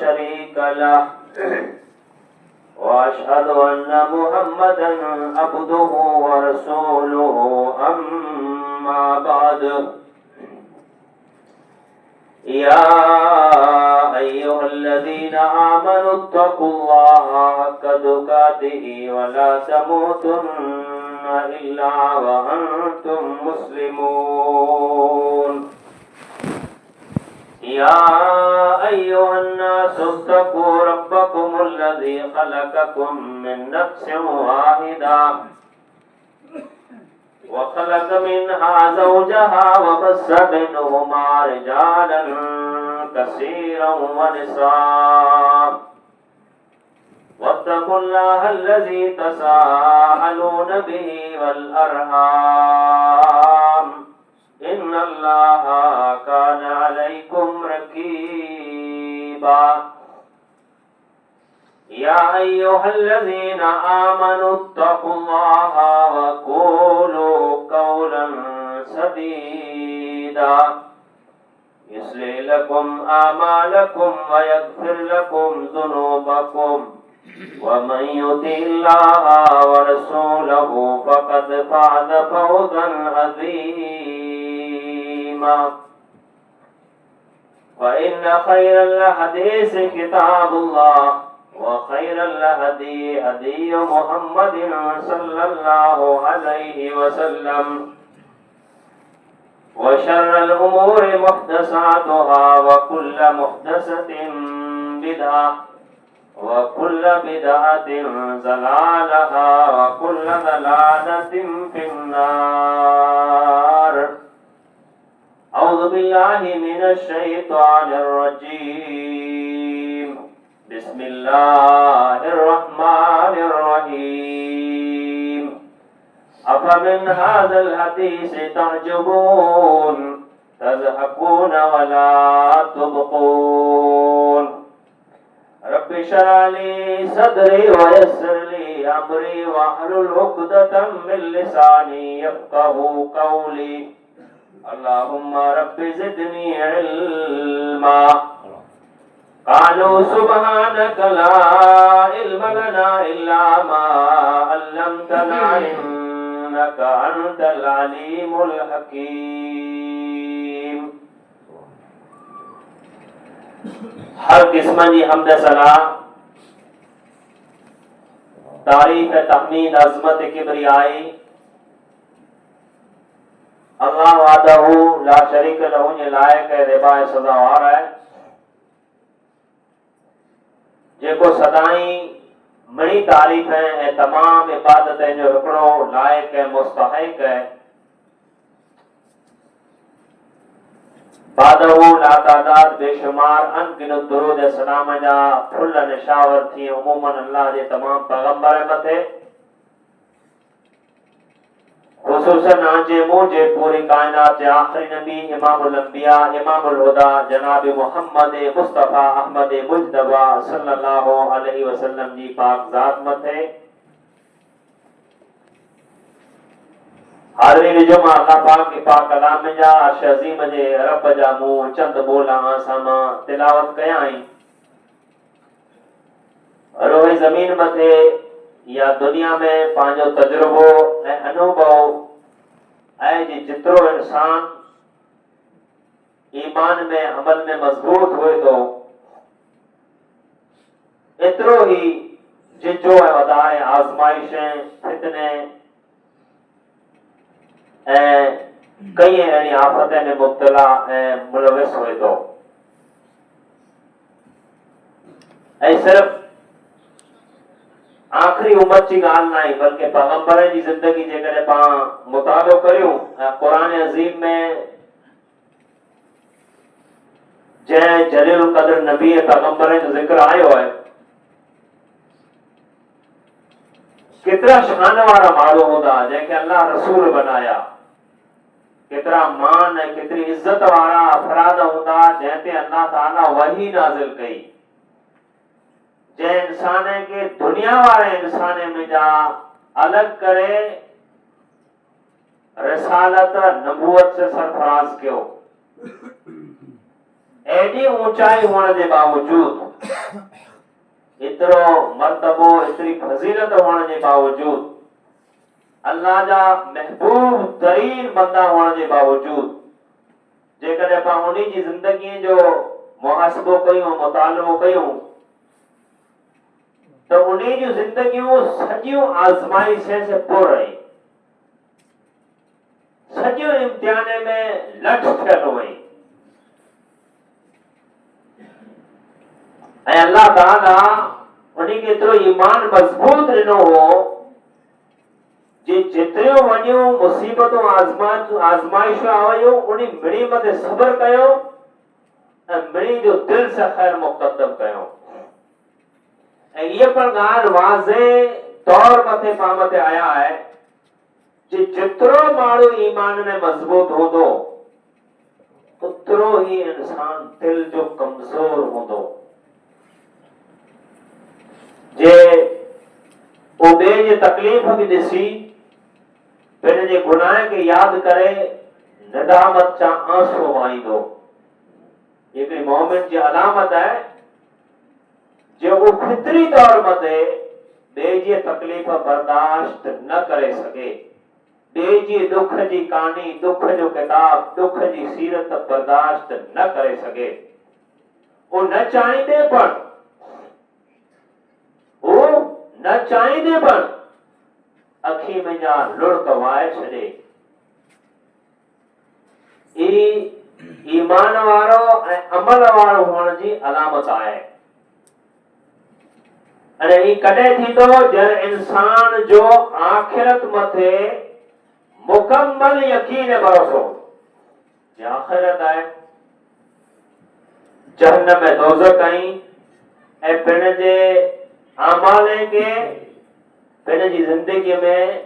शरीक लह वअशहदु अन्ना मुहम्मदन अब्दुहु व रसूलुहु अम्मा बाद या अय्युहल्लज़ीना आमनुत्तकुल्लाहा हक्का तुकातिही व ला तमूतुन्ना इल्ला व अंतुम मुस्लिमून। या अय्युहन्नासु इत्तक़ू रब्बकुमुल्लज़ी खलक़कुम मिन नफ्सिन वाहिदा वखलक मिन्हा ज़ौजहा वबस्स मिन्हुमा रिजालन कसीरन वनिसाअ वत्तक़ुल्लाहा अल्लज़ी तसाअलून बिही वल अरहाम इन्नल्लाहा कान अलैकुम रकीबा। या अय्युहल्लज़ीना आमनुत्तकुल्लाहा वक़ूलू क़ौलन सदीदा युस्लिह लकुम आमालकुम व यग़फिर लकुम ज़ुनूबकुम व मन युति'ल्लाहा व रसूलहु फ़क़द फ़ाज़ फ़ौज़न अज़ीमा। फ़इन्न ख़ैरल हदीस किताबुल्लाह व खैरल हदी हदी मुहम्मदिन सल्लल्लाहु अलैहि वसल्लम व शर्रल उमूरि मुहदसातुहा व कुल्ल मुहदसतिन बिदअह व कुल्ल बिदअतिन ज़लालहा व कुल्ल ज़लालतिन फिन्नार। औज़ु बिल्लाहि मिनश शैतानिर रजीम। बिस्मिल्लाहिर्रहमानिर्रहीम। अफमिन हाज़ल हदीस तअजबून तज़हकून वला तुबक़ून। रब्बि इश्रह ली सदरी व यस्सिर ली अमरी वहलुल उक़दतम मिन लिसानी यफ़क़हू क़ौली। अल्लाहुम्मा रब्बि ज़िदनी इल्मा। क़ालू सुब्हानक ला इल्म लना इल्ला मा अल्लमतना इन्नका अंतल अलीमुल हकीम। हर किस्म जी हम्द सना तारीफ तहमीद अज़मत किबरियाई अल्लाह वहदहू ला शरीक लहू जे लायक रिबा सज़ावार है जेको सदाई मणी तारीफ़ ऐं तमाम इबादत जो हिकिड़ो लायक ऐं मुस्तहिक है। बादहू लातादाद बेशुमार अनगिनत दुरूद सलाम जा फुल निशावर थी उमूमन अल्लाह जे तमाम पैगंबर मथे खुसूसन आजे मुझे पूरी कायनात के आखिरी नबी इमामुल अंबिया इमामुल हुदा जनाब मोहम्मद मुस्तफा अहमद मुजतबा सल्लल्लाहु अलैहि वसल्लम जी पाक जात मथे हाज़रीन जुमा अल्लाह पाक के पाक कलाम जा अर्श अज़ीम जे रब जा मुंह चंद बोला आसामा तिलावत कया आई। रोए जमीन मथे या दुनिया में पांजो तजुर्बो ऐं अनुभव ऐं जितरो इंसान ईमान में अमल में मजबूत हुए तो एतिरो ही जिजो ऐं वधारे आज़माइशें फितने ऐं कई अहिड़ी आफ़तनि में मुब्तला ऐं मुलविस हुए तो। ऐं सिर्फ़ आखिरी उम्मत जी ॻाल्हि न आहे बल्कि पैगंबर जी ज़िंदगी जेकॾहिं पाण मुतालो करियूं ऐं क़ुरान अज़ीम में जंहिं जलील क़द्र नबी पैगंबर जो ज़िक्र आयो है केतिरा शान वारा माण्हू हूंदा जंहिंखे अल्लाह रसूल बनाया, केतिरा मान ऐं केतिरी इज़त वारा अफराद हूंदा जंहिं ते अल्लाह ताला वही नाज़िल कई, जंहिं इंसान के दुनिया वारे इंसान में जा अलग करे रिसालत नबूवत से सरफराज क्यों। एडी ऊंचाई होने के बावजूद एतिरो मर्तबो एतिरी फज़ीलत हुअण जे बावजूद, अल्लाह जा महबूब तरीन बंदा हुअण जे बावजूद, जेकॾहिं पाण उन्हीं जी ज़िंदगी जो मुहासिबो कयूं, मुतालिबो कयूं, तो उन्हीं जूं ज़िंदगियूं सॼियूं आज़माइशें से पुर रही, सॼियूं इम्तिहाने में लठ थियल हुई। ऐं अल्लाह ताला उन्हीं खे एतिरो ईमान मज़बूत ॾिनो हो जे जेतिरियूं वॾियूं मुसीबतूं आज़माइशूं आयूं, उन मिड़ी मथे सब्र कयो ऐं मिड़ी जो दिल सां ख़ैर मुक़दम कयो। ऐं इहा पण ॻाल्हि वाज़े तौर मथे पाण मथे आया आहे जे जेतिरो माण्हू ईमान में मज़बूत हूंदो, ओतिरो ही इंसान दिल जो कमज़ोर हूंदो। जे ओ ॿिए जी तकलीफ़ खे ॾिसी पंहिंजे गुनाह खे यादि करे नदामत जा आंसू वहाईंदो, हिकिड़ी मोमिन जी अलामत आहे जे वो फितरी तौर मथे ॿिए जी तकलीफ़ बर्दाश्त न करे सघे, ॿिए जी दुख जी कहानी, दुख जो किताब, दुख जी सीरत बर्दाश्त न करे सघे। वो न चाहींदे पण, वो न चाहींदे पण अखी में जा लुढ़क वाए छॾे। ईमान वारो ऐं अमल वारो हुअण जी अलामत आहे। अरे ई कॾहिं थींदो जॾहिं इंसान जो आखिरत मथे मुकम्मल यकीन ऐं भरोसो, जे आखिरत आहे, जहन्नम ऐं दोज़ख आहीं, ऐं पंहिंजे आमाले खे पंहिंजी ज़िंदगीअ में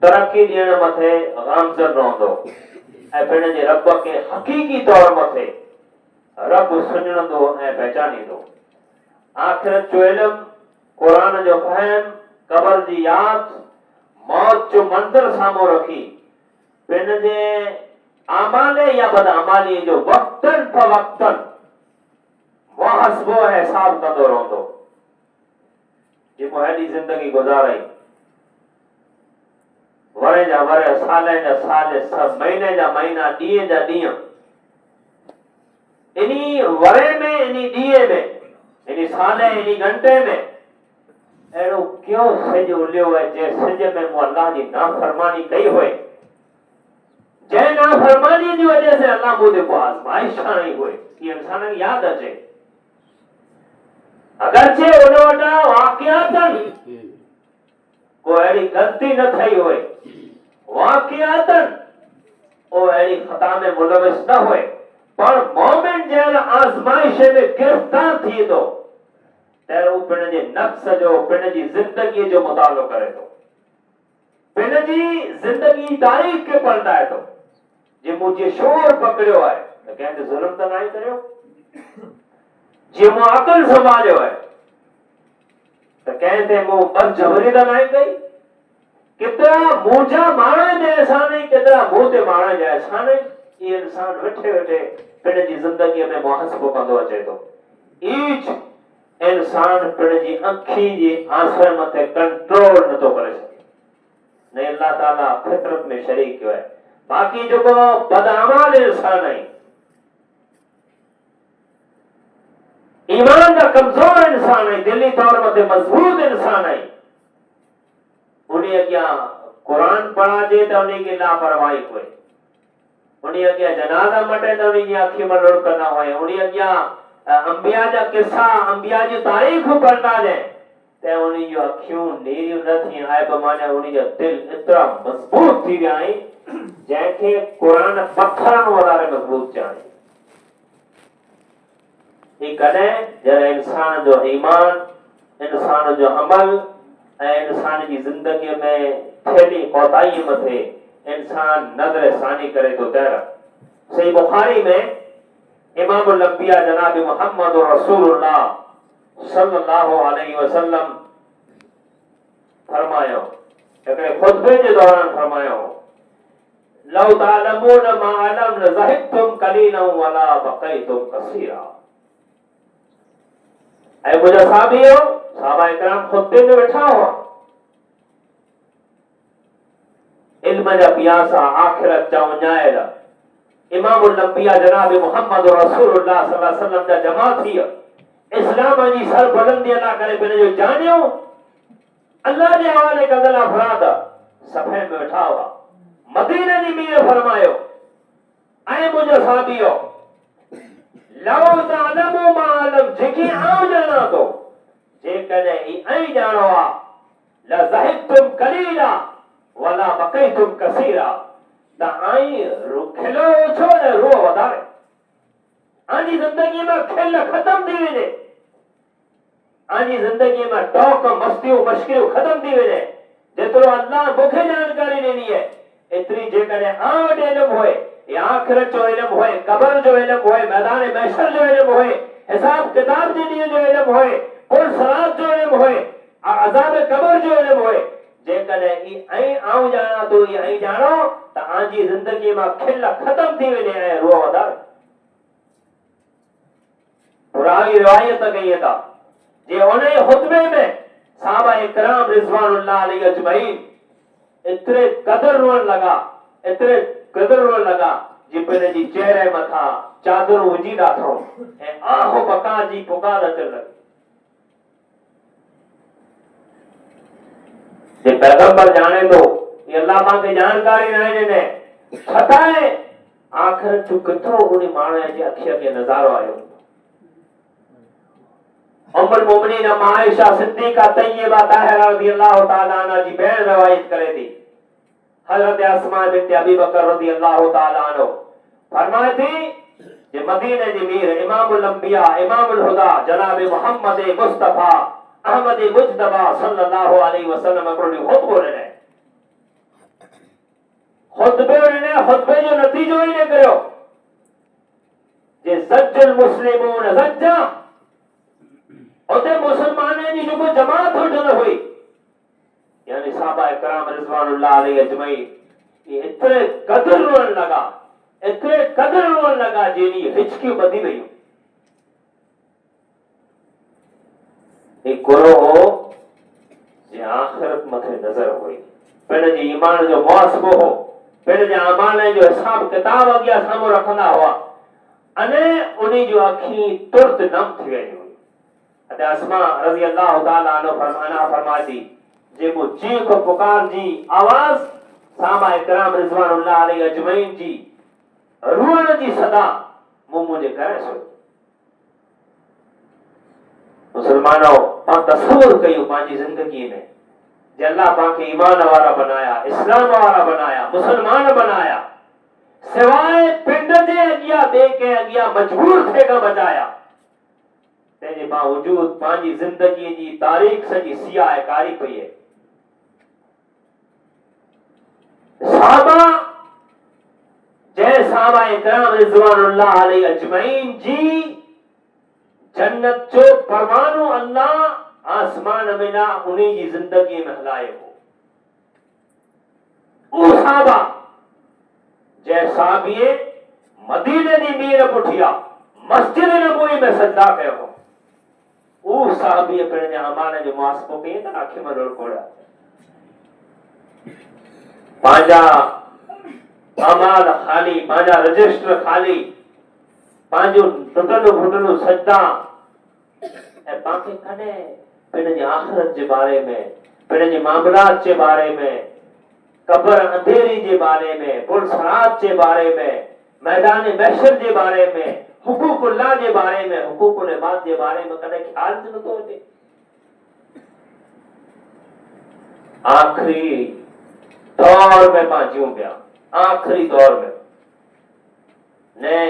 तरक़ी ॾियण मथे गामज़न रहंदो ऐं पंहिंजे रब खे हक़ीक़ी तौर मथे रब सुञणंदो ऐं पहचानींदो। आखिरत जो इल्म, कुरान जो फहम, कब्र जी याद, मौत जो मंज़र साम्हूं रखी पंहिंजे आमाले या बदआमाली जो वक़्तन फ़वक़्तन मुहासिबो ऐं हिसाब कंदो रहंदो। जेको हेॾी ज़िंदगी गुज़ारई, वरे जा वरे, साले जा साल, सब महीने जा महीना, ॾींहं जा ॾींहं, इन्ही वरे में, इन्ही ॾींहं में, इन्ही साले, इन्ही घंटे में अहिड़ो कयो सिज उलियो आहे जे सिज में मूं अल्लाह जी नाफ़रमानी कई हुई, जंहिं नाफ़रमानी जी वजह से अल्लाह मूं ते को आज़माइश हणी हुई, ये इंसान खे यादि अचे। अगरचे उन वटां वाक़ियातन को अहिड़ी ग़लती न थई हुई, वाक़ियातन वो अहिड़ी ख़ता में मुलविस न हुए, पर मोमिन जंहिं आज़माइश में गिरफ़्तार थी थो त हू पंहिंजे नफ़्स जो, पंहिंजी ज़िंदगीअ जो मुतालो करे थो, पंहिंजी ज़िंदगी तारीख़ खे पलटाए थो। जे मुंहिंजे शोर पकड़ियो आहे त कंहिं ते ज़ुल्म त न करियो, जे मूं अक़ल संभालियो आहे त कंहिं ते मूं बदजबरी त न कई। केतिरा मुंहिंजा माण्हुनि जे एहसान आहिनि, केतिरा मूं ते माण्हुनि जा एहसान आहिनि। इहे इंसान वेठे वेठे पंहिंजी ज़िंदगीअ में मुहासिबो कंदो अचे थो। ईच इंसान पंहिंजी अखी जी आंसुअ मथे कंट्रोल नथो करे सघे, न अल्लाह ताला फितरत में शरीक कयो आहे। बाक़ी जेको बदअमाल इंसान आहे, ईमान का कमज़ोर इंसान है, दिली तौर मथे मजबूत इंसान है, उन्हें अॻियां कुरान पढ़ाजे त उन्हें खे लापरवाही हुए, उन्हें अॻियां जनाज़ा मटे त उन्हें जी अखि में लुढ़क न हुए, उन्हें अॻियां अंबिया जा किस्सा, अंबिया जी तारीख़ पढ़ंदाजे त उन्हें जूं अखियूं नीरियूं न थी आहिब, माने उन्हें जो दिल एतिरा मज़बूत थी विया आहिनि जंहिंखे कुरान पत्थरनि वारे मज़बूत चवनि। कॾहिं जॾहिं इंसान जो ईमान, इंसान जो अमल ऐं इंसान जी ज़िंदगीअ में थियली कोताही मथे इंसान नज़र सानी करे थो त सही बुखारी में इमामुल अंबिया जनाब मुहम्मद रसूलुल्लाह सल्लल्लाहु अलैहि वसल्लम फरमायो, हिकिड़े खुतबे जे दौरान फरमायो, लौ तालमून मा अलम लज़हिबतुम कलीलन वला बक़ैतुम कसीरा। ऐ मुझा साहबियो साहबा इकराम खुतबे में बैठा हुआ इल्म जा पियासा आखिरत जा वञाइल इमामुल अंबिया जनाब मोहम्मद रसूलुल्लाह सल्लल्लाहु अलैहि वसल्लम जा जमा थी इस्लाम जी सर बुलंदी अदा करे बिन जो जानियो अल्लाह जे हवाले कंदल अफराद सफ़े में बैठा हुआ मदीने जी मीर फरमायो ऐ मुझा साहबियो लव तअलमु मा अलम जेकी आऊं ॼाणा थो जेकॾहिं ई ऐं ॼाणो आहे ल ज़हिबतुम कलीला वला बक़ैतुम कसीरा त आई खिलो छो न रो वधारे आजी जिंदगी में खिल खत्म थी वञे आजी जिंदगी में टोक मस्तियूं मश्किरियूं खत्म थी वञे जेतिरो अल्लाह मूंखे जानकारी ॾिनी आहे एतिरी जेकॾहिं आं वटि इल्मु होए या आखिरत जो इल्मु होए कबर जो इल्मु होए मैदान महशर जो इल्मु होए हिसाब किताब जे ॾींहं जो इल्मु होए पुर सरात जो इल्मु होए अज़ाब कबर जो इल्मु होए जेकॾहिं ई ऐं आऊं ॼाणा थो ई ऐं ॼाणो त आजी ज़िंदगी मां खिल ख़तम थी वञे ऐं रूह वधारे पुरानी रिवायत कई था जे उन खुतबे में साहबा इकराम रिज़वानुल्लाह अलैहि अजमईन इतरे कदर रोन लगा इतरे कदर रोन लगा जी पिन जी चेहरे मथा चादरूं विझी ॾाठो ऐं आहो बका जी पुकार अचण लगी जे पैगंबर जाने तो ये अल्लाह पाक की जानकारी न ॾिने छताए आखिर जो किथो उन माण्हू जे अखियुनि खे नज़ारो आयो उम्मुल मोमिनीन आयशा सिद्दीका तय्यबा ताहिरा रज़ियल्लाहु ताला अन्हा जी भेण रवायत करे थी हजरत अस्मा बिन्त अबी बकर रज़ियल्लाहु ताला अन्हो फरमाए थी जे मदीने जी मीर इमामुल अंबिया इमामुल हुदा जनाब मोहम्मद मुस्तफा अहमद मुज्तबा सल्लल्लाहु अलैहि वसल्लम हिकिड़ो खुतबो ॾिने खुतबे जो नतीजो ही निकिरियो जे सज्जल मुस्लिमून सज्जा उते मुसलमाननि जी जेको जमात वठल हुई यानी साहबा इकराम रिज़वानुल्लाह अलैहि अजमईन एतिरे क़दर रोअण लॻा जेनी हिचकियूं ॿधी वयूं गुरो जे आखिरत मथे नज़र हुई पिण जे ईमान जो मुहासिबो हो पिण जे अमाल जो हिसाब किताब अॻियां साम्हूं रखंदा हुआ अने उन जूं अखियूं तुर्त नम थी वयूं अते अस्मा रज़ी अल्लाह ताला अन्हा फरमाती जेको चीख पुकार जी आवाज साहबा इकराम रिज़वानुल्लाह अलैहि अजमईन जी रुअण जी सदा मुझे करे सो मुसलमानों पां तसव्वुर कयूं पंहिंजी जिंदगी में जे अल्लाह पाक ईमान वारा बनाया इस्लाम वारा बनाया मुसलमान बनाया सिवाय पिंड जे अॻियां ॿिए के अॻियां मजबूर थे का बचाया तेजे बावजूद पंहिंजी जिंदगी जी तारीख़ सॼी सियाह कारी पई है साहबा जय साहबा इकराम रिज़वानुल्लाह अलैहि अजमईन जी जन्नत जो परवानो अल्लाह आसमान में ना उन्हीं की जिंदगी में हलाए हो साहबा जय साहबिए मदीने दी मीर पुठिया मस्जिद नबवी में सजदा कयो हो साहबिए पिण जे अमान जो मुहासिबो कई त आखिर में रोड़ा पांजा अमाल खाली पांजा रजिस्टर खाली पांजो टुटल फुटल सजदा ए बाकी कने पिण जे आखिरत जे बारे में पिण जे मामलात जे बारे में कब्र अंधेरी जे बारे में पुरसरात जे बारे में मैदान महशर जे बारे में हुकूकुल्लाह जे बारे में हुकूकुल इबाद जे बारे में कने ख्याल न तो अचे आखिरी दौर में मां जियूं पिया आखिरी दौर में ने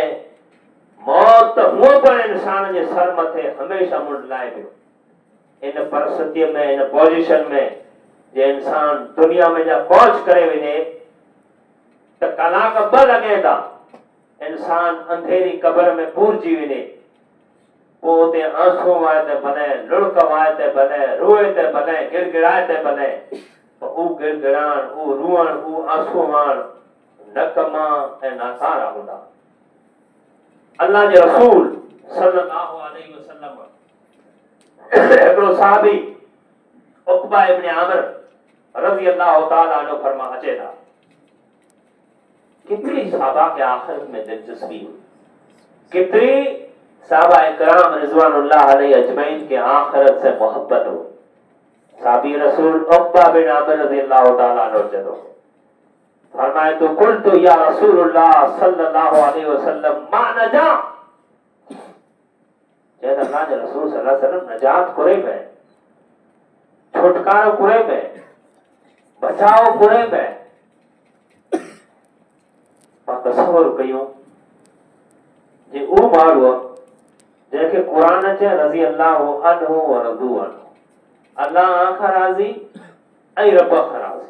मौत हुआ पर इंसान जे सर मथे हमेशा मुंडलाए पियो इन परिस्थिति में इन पोजीशन में जे इंसान दुनिया में जा पहुंच करे वञे त कलाक ॿ लॻे था इंसान अंधेरी कब्र में पूरजी वञे पोइ उते आंसू वाए ते भले लुड़क वाए ते भले रोए ते भले गिड़गिड़ाए ते भले ऊ गिड़गिड़ाण ऊ रुअण ऊ आंसू वाण नकमा ऐं नाकारा हूंदा अल्लाह जे रसूल सल्लल्लाहु अलैहि वसल्लम हिकिड़ो साहबी उक़बा इब्न आमिर रज़ी अल्लाह ताला अन्हु फरमा अचे था, कितनी साहबा के आखिरत में दिलचस्पी हुई, कितनी साहबा इकराम रिज़वानुल्लाह अलैहि अजमईन के आखिरत से मोहब्बत हुई। साहबी रसूल उक़बा बिन आमिर रज़ी अल्लाह ताला अन्हु चलो फरमाए तो कुल तो या रसूलुल्लाह सल्लल्लाहु अलैहि वसल्लम मा नजा, जैसे अल्लाह के रसूल सल्लल्लाहु अलैहि वसल्लम नजात कुरे में, छुटकारो कुरे में, बचाओ कुरे में। मां तसव्वुर कयूं जे ओ माण्हू जंहिंखे क़ुरान चए रज़ी अल्लाहु अन्हु व रज़ू अन्हु, अल्लाह खां राज़ी ऐं रब खां राज़ी,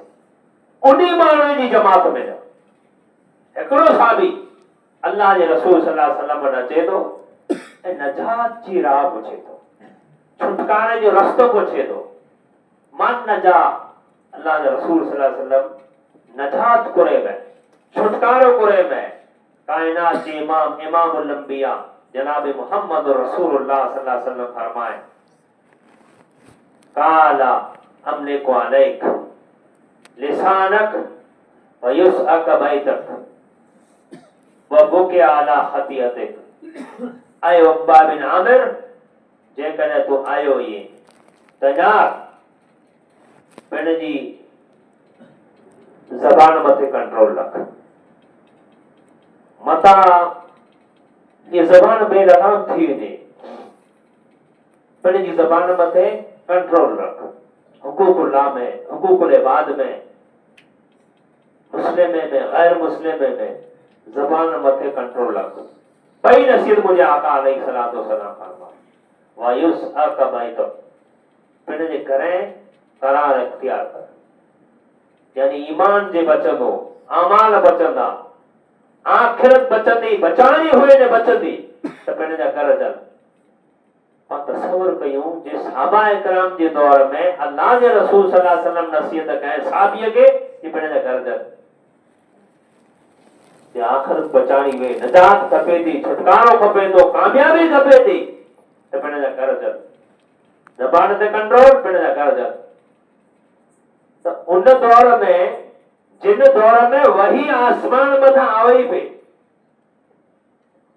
उन्हीं माण्हू जी जमात में न हिकिड़ो साहबी अल्लाह जे रसूल सल्लल्लाहु अलैहि वसल्लम वटि अचे थो ऐं नजात जी राह पुछे थो, छुटकारे जो रस्तो पुछे थो। मन नजा, अल्लाह जे रसूल सल्लल्लाहु अलैहि वसल्लम नजात कुरे में, छुटकारो कुरे में, कायनात के इमाम इमामुल अंबिया जनाब मोहम्मद रसूलुल्लाह सल्लल्लाहु अलैहि वसल्लम फरमाए, काला हमने को अलैक लिसानक व युसअक बैतक व बुके आला खतियतिक। ऐ उक़बा बिन आमिर, जेकॾहिं तूं आयो ये तजार पंहिंजी ज़बान मथे कंट्रोल रख, मता ये ज़बान बेलगाम थी वञे, पंहिंजी ज़बान मथे कंट्रोल रख। हुकूकुल्लाह में, हुकूकुल इबाद में, मुस्लिम में, गैर मुस्लिम में ज़बान मथे कंट्रोल रख। पई नसीहत मुझे आका अलैहि सलातो सलाम फरमाए, वायुस अकबैत, पंहिंजे घरे करार इख्तियार कर, यानी ईमान जे बचंदो, अमाल बचंदा, आखिरत बचंदी, बचानी हुए ने बचंदी त पंहिंजा घर हलनि। मां तसव्वुर कयूं जे सहाबा इकराम जे दौर में अल्लाह जे रसूल सल्लल्लाहु अलैहि वसल्लम नसीहत कए साहबीअ खे कि पंहिंजा घर हलनि, जे आखिरत बचानी वे, नजात खपे थी, छुटकारो खपे थो, कामयाबी खपे थी त पंहिंजा घर हलनि, ज़बान ते कंट्रोल, पंहिंजा घर हलनि। त उन दौर में, जिन दौर में वही आसमान मथां आवई पई,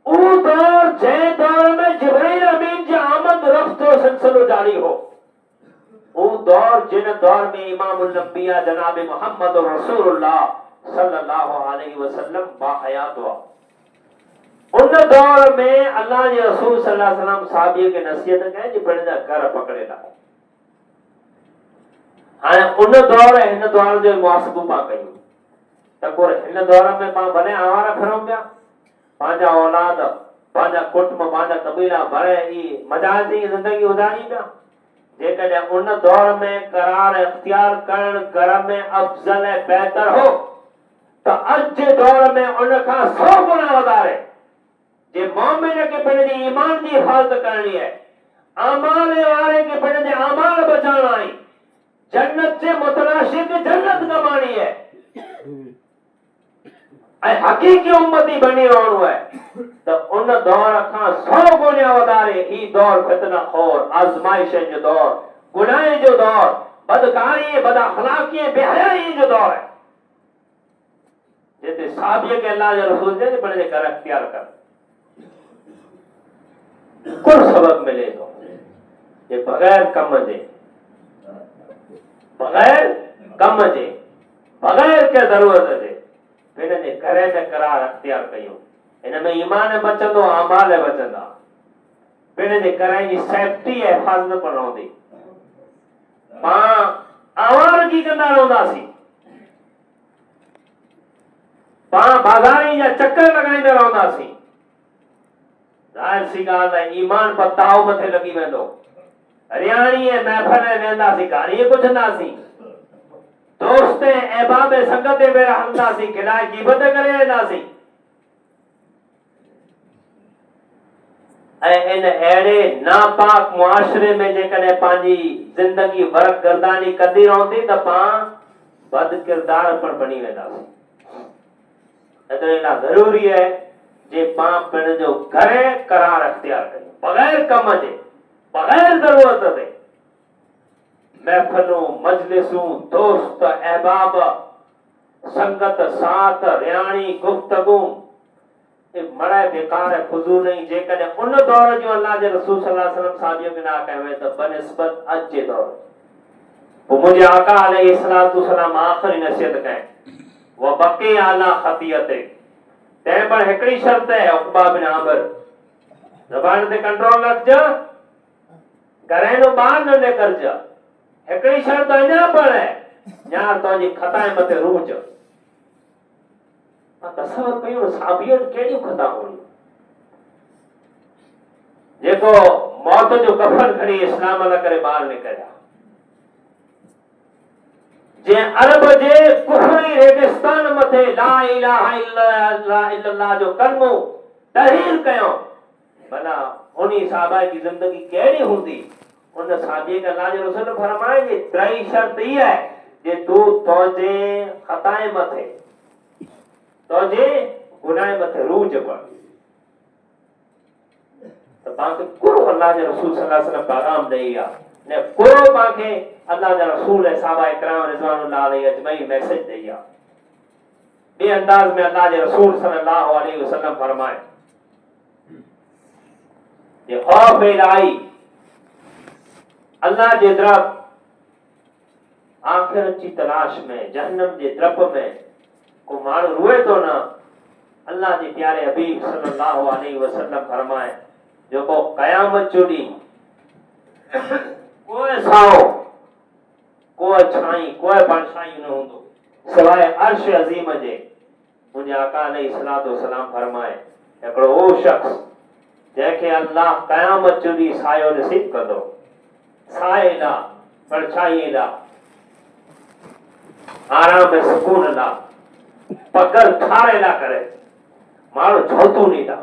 वो दौर जंहिं दौर में जिब्रील अमीन जी आमद रफ्तो सिलसिलो जारी हो, वो दौर जिन दौर में इमामुल अंबिया जनाब मोहम्मद रसूलुल्लाह सल्लल्लाहु अलैहि वसल्लम बाहयात हुआ, उन दौर में अल्लाह जे रसूल सल्लल्लाहु अलैहि वसल्लम साहबीअ खे नसीहत कई कि पंहिंजा घर पकड़े लाओ। हाणे उन दौर ऐं हिन दौर जो मुआसिबो पां कयूं त को हिन दौर में पां भले आवारा फिरूं पिया, पंहिंजा औलाद, पंहिंजा कुटुंब, पंहिंजा कबीला भरे ई मजाजी ज़िंदगी गुज़ारी पिया। जेकॾहिं उन दौर में करार इख्तियार करण घर में अफज़ल ऐं बहितर हो त अॼु जे दौर में उन खां 100 गुना वधारे जे मोमिन खे पंहिंजे ईमान जी हिफ़ाज़त करणी आहे, अमाल वारे खे पंहिंजे अमाल बचाइणा आहिनि, जन्नत जे मुतलाशिक जन्नत कमाणी है ऐं हकीकी उम्मती बनी रहणो है, त उन दौर खां 100 गुना वधारे ही दौर फितना खोर, आज़माइश जो दौर, गुनाह जो दौर, बदकारी, बदअखलाकी, बेहयाई जो दौर है, जिते साहबीअ खे अल्लाह जे रसूल चए पंहिंजे घर इख्तियार कर। कुल सबक मिले थो जे बगैर कम जे, बगैर कम जे, बगैर के जरूरत जे पंहिंजे घर में करार इख्तियार कयूं, इन में ईमान बचंदो, अमाल बचंदा, पंहिंजे घर जी सेफ्टी ऐं हिफ़ाज़त पण रहंदी। पां आवारगी कंदा रहंदासीं, पां बाज़ारी जा चक्कर लॻाईंदा रहंदासीं, ज़ाहिर सी ॻाल्हि आहे ईमान पताओ मथे लॻी वेंदो। रियाणी ऐं महफ़िल में वेंदासीं, गाड़ी पुछंदासीं, दोस्त अहबाब संगत में हलंदासीं, खिलाए ग़ीबत करे वेंदासीं, ऐं इन अहिड़े नापाक मुआशरे में जेकॾहिं पंहिंजी ज़िंदगी वर्क गर्दानी कंदी रहंदी त पां बदकिरदार पण बणी वेंदासीं। इतना ज़रूरी है जे पां पंहिंजो घर करार इख्तियार कयूं बगैर कम जे। बगैर जरूरत ते महफिलों मजलिसूं दोस्त अहबाब संगत साथ रियाणी गुफ्तगू मड़े बेकार है फुजूल नहीं जेकॾहिं उन दौर जो अल्लाह जे रसूल सल्लल्लाहु अलैहि वसल्लम साबियो के ना कहे तो बनिस्बत अज जे दौर वो मुझे आका अलैहिस्सलातु वस्सलाम आखिरी नसीहत कहे वो बके आला खतियत तंहिं पर हिकिड़ी शर्त है उक़बा बिन आमिर ज़बान ते कंट्रोल रखजा घरेलू ॿार न निकरजा हिकिड़ी शर्त अञा पर है यार तुंहिंजी खताए मथे रूज तसवर कयो साबियो कहिड़ियूं खता हुयूं जेको मौत जो कफन खणी इस्लाम लाइ करे ॿार निकिरिया जे अरब जे कुफरी रेगिस्तान मथे ला इलाहा इल्लल्लाह जो कलमो तहरीर कयो भला उन्हीं साहबा की जिंदगी कहिड़ी हूंदी उन साबिए के अल्लाह जे रसूल फरमाए जे त्रई शर्त ई है जे तू तोजे खताए मथे तोजे गुनाह मथे रूज पर तो बाकी को अल्लाह जे रसूल सल्लल्लाहु अलैहि वसल्लम पैगाम दैया ने को बाके अल्लाह जे रसूल है साहबा इकराम रिजवानुल्लाह अलैहि अजमईन मैसेज दैया बे अंदाज में अल्लाह जे रसूल सल्लल्लाहु अलैहि वसल्लम फरमाए ये खौफ इलाही अल्लाह जे तरफ आखिरत की तलाश में जहन्नम जे द्रप में को माण्हू रोए तो ना अल्लाह जे प्यारे हबीब सल्लल्लाहु अलैहि वसल्लम फरमाए जो को कयामत जो ॾींहुं कोई साओ कोई छाई कोई परछाई न हूंदो सवाइ अर्श अज़ीम जे मुंहिंजे आका अलैहिस्सलातु वस्सलाम फरमाए हिकिड़ो उहो शख्स जंहिंखे अल्लाह कयामत जो ॾींहुं सायो नसीब कंदो साए ला परछाई ला आराम ऐं सुकून ला पगर ठारे ला करे माण्हू झोतू ॾींदा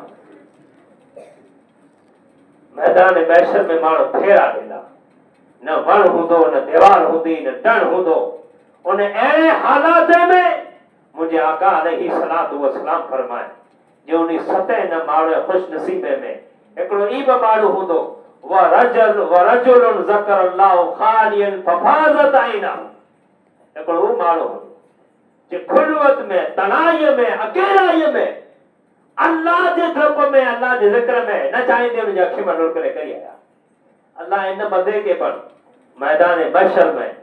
मैदान मैशर में माण्हू फेरा ॾींदा न वण हूंदो न दीवार हूंदी न टण हूंदो उन अहिड़े हालात में मुंहिंजे आका अलैहिस्सलातु वस्सलाम फरमाए जो उन सतह न माण्हू ख़ुशि नसीबे में हिकिड़ो ई बि माण्हू हूंदो वरजुलुन ज़करल्लाहु ख़ालियन फफाज़त आइना हिकिड़ो उहो माण्हू जे खुलवत में तनाईअ में अकेलाई में अल्लाह जे द्रप में अल्लाह जे ज़िक्र में न चाहींदे उनजी अखि में ढुलकरे करी आया अल्लाह इन बंदे के पर मैदान बशर में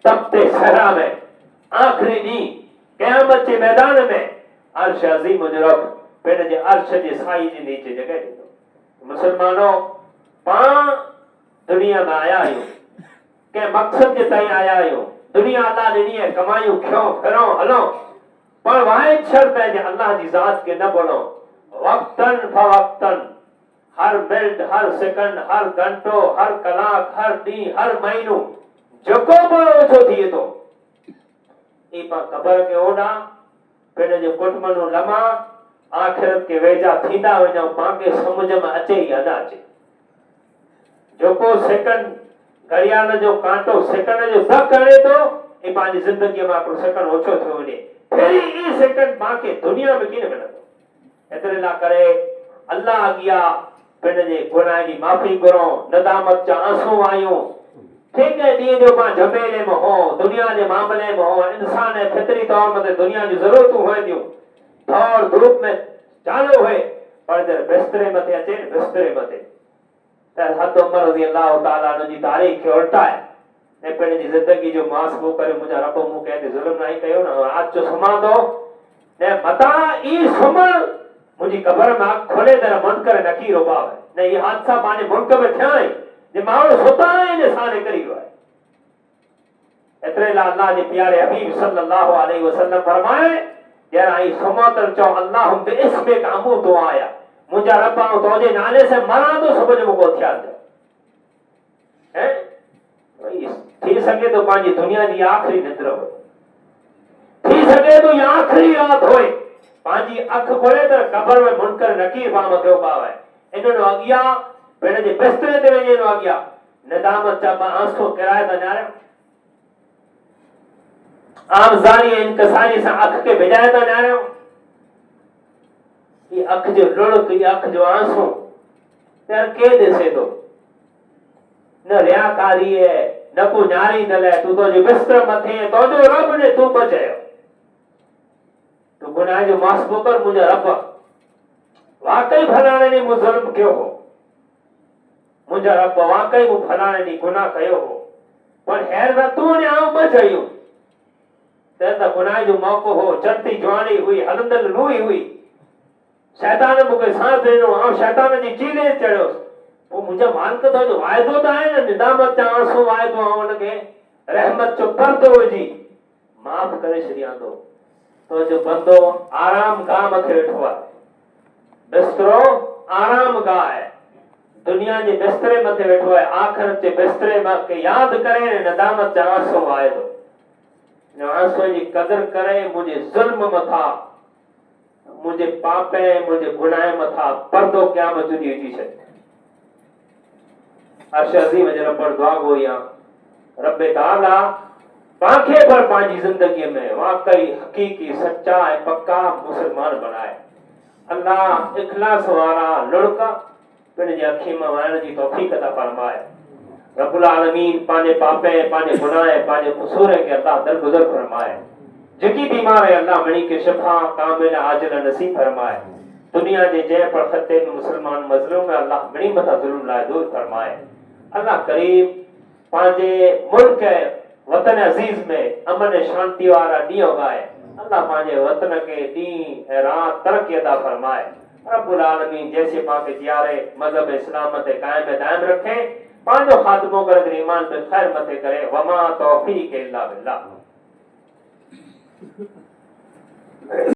तपते सहरा में आखिरी ॾींहुं क़यामत जे मैदान में अर्श अज़ीम जो रब पिण जे अर्श जे साई जे नीचे जगह ॾींदो मुसलमानों पाण दुनिया में आया आहियूं के मकसद के ताईं आया आहियूं दुनिया अल्लाह ॾिनी है कमायूं खियो फिरो हलो पर वाहिद शर्त है जे अल्लाह जी ज़ात के न भुलो वक्तन फवक्तन हर मिनट हर सेकंड हर घंटो हर कलाक हर ॾींहुं हर महीनो जेको बि ओछो थिए थो ई पाण ख़बर के ओॾा पिण जे कुटुंबनो लम्हा आखिरत के वेझा थींदा वञूं पाण खे सम्झ में अचे या न अचे जेको सेकंड घड़ियाल जो कांटो सेकंड जो धक हणे थो ई पंहिंजी ज़िंदगीअ मां हिकिड़ो सेकंड ओछो थियो वञे फिर ई सेकंड पाण खे दुनिया में कीअं मिलंदो एतिरे लाइ करे अल्लाह अॻियां पिण जे गुनाह जी माफ़ी घुरो नदामत जा आंसू आहियूं ठीक है ॾींहं जो पाण झमेले में हो दुनिया जे मामले में हो इंसान ऐं फितरी तौर ते दुनिया जी ज़रूरतूं हुए थियूं दौड़ धूप में चालू हुए पर जॾहिं बिस्तरे मथे अचे न बिस्तरे मथे त हद उमर रज़ी अल्लाह ताला अन्हु जी तारीख़ खे उल्टाए ऐं पंहिंजी ज़िंदगी जो मुहासिबो करे मुंहिंजा रब मूं कंहिं ते ज़ुल्म न कयो न राति जो सुम्हां थो न मता ई सुम्हण मुंहिंजी क़बर में अखि खोले त मुनकर नकीर उभावे न इहे हादसा पंहिंजे मुल्क में थिया आहिनि जे माण्हू सुता आहिनि सां निकिरी वियो आहे एतिरे लाइ अल्लाह जे प्यारे हबीब सल्लल्लाहु अलैहि वसल्लम फरमाए जरा ई सुमतल चो अल्लाह बिस्मिक अमूतु आया मुंहिंजा रब आऊं तुंहिंजे नाले से मरां थो सुबुह जो मूंखे ख्याल थियो हैं थी सके तो पंहिंजी दुनिया जी आखिरी निद्र हो थी सके तो या आखिरी रात होए पंहिंजी अख खोले त कब्र में मुनकर नकीर पाण मथे उभावे इन्हनि अॻियां पिण जे बिस्तरे ते वञे अॻियां नदामत जा आंसू किराए था न्यारियो आमज़ारी इंकसारी सां अख के भिॼाए था न्यारियो ये अख जो लुढ़क ये अख जो आंसू तेर के दिसे तो न रियाकारी है न को न्यारी दले तू तो जो बिस्तर मथे तो जो रब ने तू बचायो तो गुनाह जो मासबो कर मुझे रब वाकई फलाने ने मुझ जुल्म क्यों हो मुझे रब वाकई वो फलाने ने गुनाह कयो हो पर हैर दा तू ने आऊं बचायो तेरा गुनाह जो मौको हो चढ़ती जवानी हुई हलंदल रूई हुई शैतान मुके सांस देनो आ शैतान जी चीले चढ़ो वो मुझे मान के तो जो वायदो ता है ना निदामत चा आंसू वायदो आवण के रहमत जो पर्दो जी माफ करे छड़िया तो जो बंदो आराम गाह मथे वेठो है बिस्तरो आराम गाह है दुनिया जे बिस्तरे मथे वेठो है आखिरत जे बिस्तरे के याद करे निदामत चा आंसू वायदो न आंसू जी कदर करे मुझे जुल्म मथा मुझे पापे मुझे गुनाह मथा पर्दो क्या मजूरी जी छे अर्श अज़ीम जे रब दुआ गोया रब्बे ताला पांखे पर पांजी जिंदगी में वाकई हकीकी सच्चा है पक्का मुसलमान बनाए अल्लाह इखलास वाला लड़का पिण जे अखी में वहण जी तौफीक अता फरमाए रब्बुल आलमीन पांजे पापे पांजे गुनाह पांजे कसूर के अल्लाह दरगुजर फरमाए जिकी बीमार है अल्लाह मणि के शिफा कामिल आजिल नसीब फरमाए दुनिया जे जय पर खत्ते में मुसलमान मजलूम है अल्लाह मणि मथा जुल्म लाए दूर फरमाए अल्लाह करीम पांजे मुल्क वतन अजीज में अमन शांति वाला ॾींहं उगाए अल्लाह पांजे वतन के ॾींहं ऐं रात तरक्की अता फरमाए रब्बुल आलमीन जैसे पाके जियारे मजहब इस्लाम ते कायम दायम रखे पांजो खात्मो करे ईमान पे खैर मथे करे वमा तौफीक इल्ला बिल्लाह